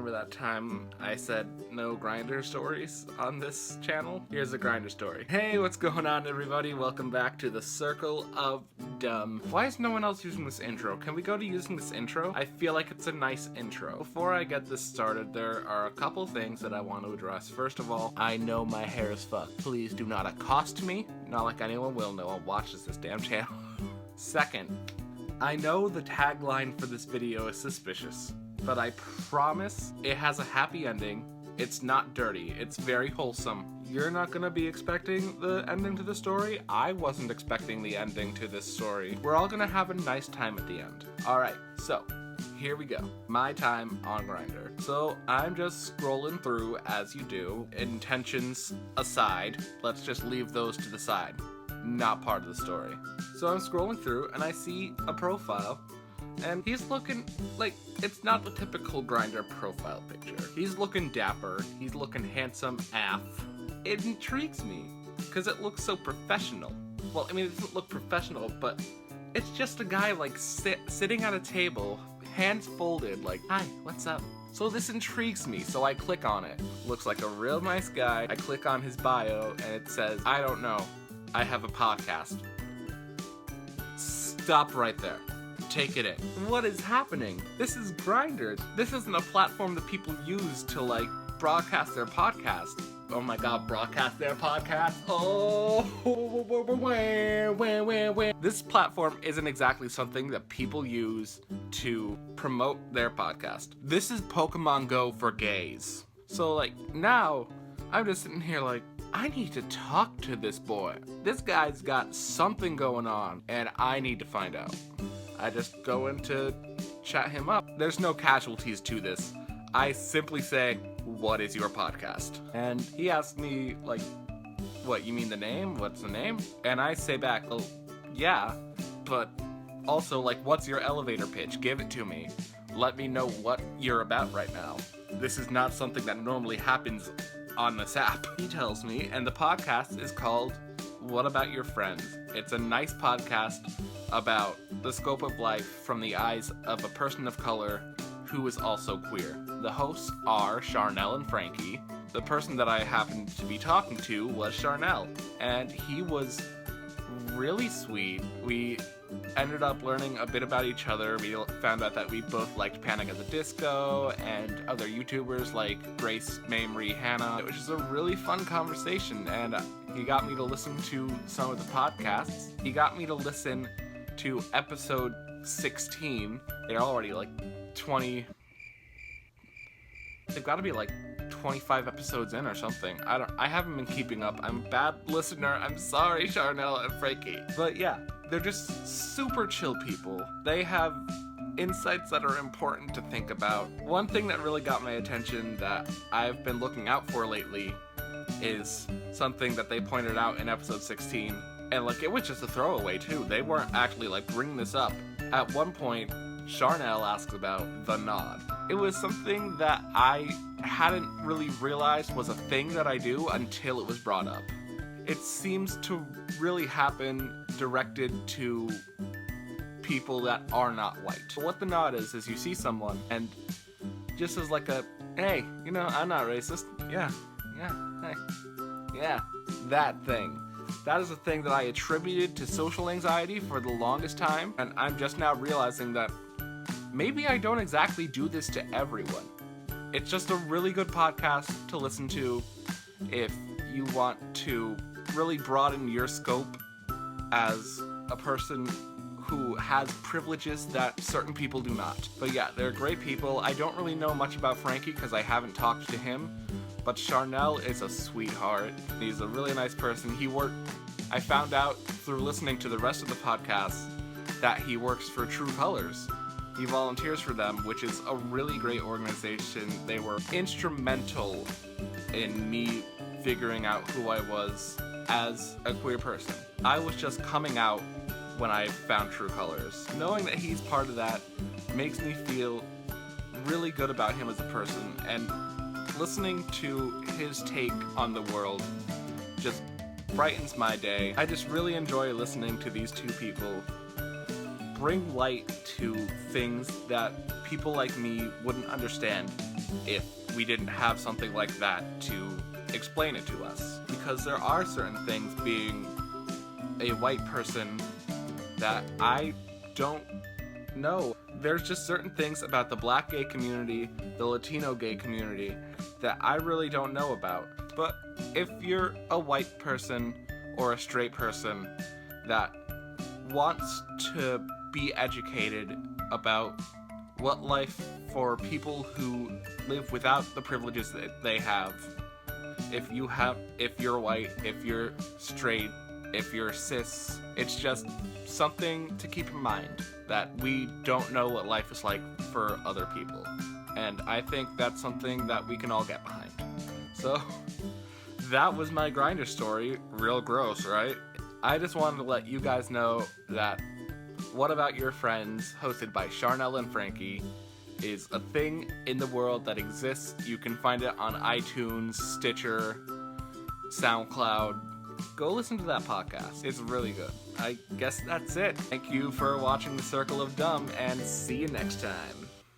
remember that time I said no Grindr stories on this channel? Here's a Grindr story. Hey, what's going on, everybody? Welcome back to the Circle of Dumb. Why is no one else using this intro? Can we go to using this intro? I feel like it's a nice intro. Before I get this started, there are a couple things that I want to address. First of all, I know my hair is fucked. Please do not accost me. Not like anyone will. No one watches this damn channel. Second, I know the tagline for this video is suspicious, but I promise it has a happy ending. It's not dirty. It's very wholesome. You're not gonna be expecting the ending to the story. I wasn't expecting the ending to this story. We're all gonna have a nice time at the end. Alright, so here we go. My time on Grindr. So I'm just scrolling through as you do. Intentions aside, let's just leave those to the side. Not part of the story. So I'm scrolling through and I see a profile and he's looking like it's not the typical Grindr profile picture. He's looking dapper, he's looking handsome AF. It intrigues me because it looks so professional. Well, I mean, it doesn't look professional, but it's just a guy like sitting at a table, hands folded, like, hi, what's up? So this intrigues me, so I click on it. Looks like a real nice guy. I click on his bio and it says, I don't know, I have a podcast. Stop right there. Take it in. What is happening? This is Grindr. This isn't a platform that people use to, like, broadcast their podcast. Oh my god, broadcast their podcast? Oh, this platform isn't exactly something that people use to promote their podcast. This is Pokemon Go for gays. So, like, now, I'm just sitting here like, I need to talk to this boy. This guy's got something going on, and I need to find out. I just go in to chat him up. There's no casualties to this. I simply say, what is your podcast? And he asks me, like, what, you mean the name? What's the name? And I say back, oh, yeah, but also, like, what's your elevator pitch? Give it to me. Let me know what you're about right now. This is not something that normally happens on this app. He tells me, and the podcast is called What About Your Friends? It's a nice podcast about the scope of life from the eyes of a person of color who is also queer. The hosts are Charnel and Frankie. The person that I happened to be talking to was Charnel, and he was really sweet. We ended up learning a bit about each other. We found out that we both liked Panic at the Disco and other YouTubers like Grace, Mamrie, Hannah. It was just a really fun conversation, and he got me to listen to some of the podcasts. He got me to listen to episode 16. They're already like 20... They've got to be like 25 episodes in or something. I haven't been keeping up. I'm a bad listener. I'm sorry, Charnel and Frankie. But yeah, they're just super chill people. They have insights that are important to think about. One thing that really got my attention that I've been looking out for lately is something that they pointed out in episode 16. And like, it was just a throwaway too. They weren't actually like bringing this up. At one point, Charnel asks about the nod. It was something that I hadn't really realized was a thing that I do until it was brought up. It seems to really happen directed to people that are not white. What the nod is you see someone and just as like a, hey, you know, I'm not racist. Yeah, hey, yeah, that thing. That is a thing that I attributed to social anxiety for the longest time, and I'm just now realizing that maybe I don't exactly do this to everyone. It's just a really good podcast to listen to if you want to really broaden your scope as a person who has privileges that certain people do not. But yeah, they're great people. I don't really know much about Frankie because I haven't talked to him, but Charnel is a sweetheart. He's a really nice person. I found out through listening to the rest of the podcast that he works for True Colors. He volunteers for them, which is a really great organization. They were instrumental in me figuring out who I was as a queer person. I was just coming out when I found True Colors. Knowing that he's part of that makes me feel really good about him as a person, and listening to his take on the world just brightens my day. I just really enjoy listening to these two people bring light to things that people like me wouldn't understand. if we didn't have something like that to explain it to us. Because there are certain things, being a white person, that I don't know. There's just certain things about the black gay community, the Latino gay community, that I really don't know about. But if you're a white person or a straight person that wants to be educated about what life for people who live without the privileges that they have, if you're white, if you're straight, if you're cis, it's just something to keep in mind, that we don't know what life is like for other people. And I think that's something that we can all get behind. So, that was my Grindr story. Real gross, right? I just wanted to let you guys know that What About Your Friends, hosted by Charnel and Frankie, is a thing in the world that exists. You can find it on iTunes, Stitcher, SoundCloud. Go listen to that podcast. It's really good. I guess that's it. Thank you for watching The Circle of Dumb, and see you next time.